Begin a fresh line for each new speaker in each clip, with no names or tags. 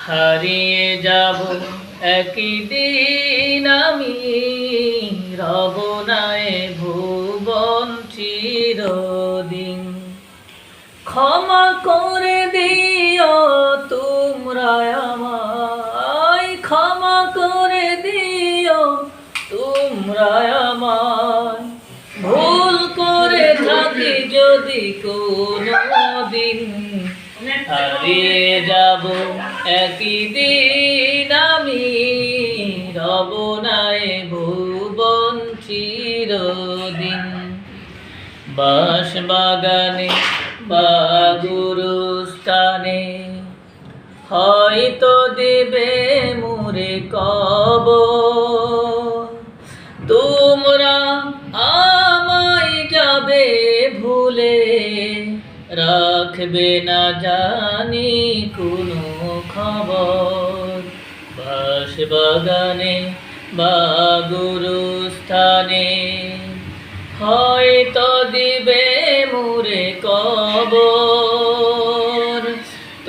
হারিয়ে যাব একদিন আমি, রব নাই ভুবন চিরদিন। ক্ষমা করে দিও তোমরা আমায়, ক্ষমা করে দিও তোমরা আমায়। ভুল করে থাকি যদি কোনদিন, হারিয়ে যাব একদিন আমি, রব নাই ভুবন চিরদিন। বাঁশবাগানে বা গুরুস্থানে হয়তো দেবে মোরে কবর। তোমরা আমায় যাবে ভুলে, রাখবে না জানি কোনো খবর। বাঁশবাগানে বা গুরুস্থানে হয়তো দিবে মোরে কবর।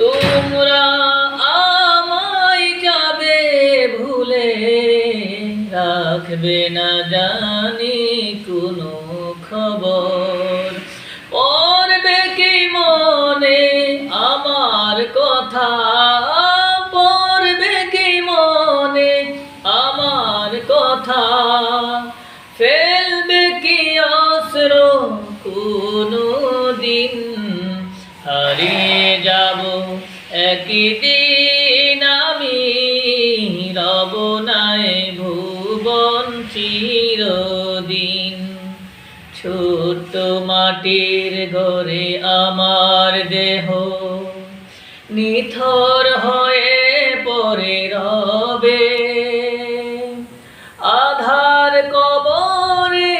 তোমরা আমায় যাবে ভুলে, রাখবে না জানি কোনো খবর। পড়বে কি মনে আমার কথা, পড়বে কি মনে আমার কথা। ফেলবে কি অস্ত্র কোনো দিন, হারিয়ে যাব একদিন আমি, রব নাই ভুবন চিরদিন। ছোট্ট মাটির ঘরে আমার দেহ নিথর হয়ে পড়ে রবে। আধার কবরে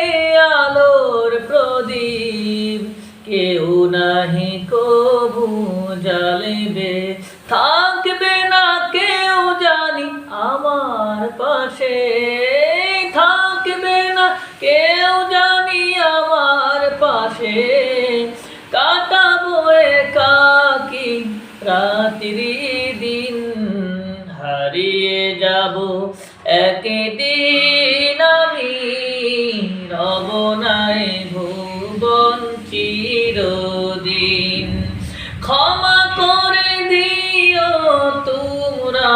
আলোর প্রদীপ কেউ নাহি কবু জ্বালিবে। থাকবে না কেউ জানি আমার পাশে, থাকবে না কেউ জানি আমার পাশে। কাটাবো একাকী রাত্রি দিন, হারিয়ে যাব একদিন আমি, রব নাই ভুবন চিরদিন। ক্ষমা করে দিও তোমরা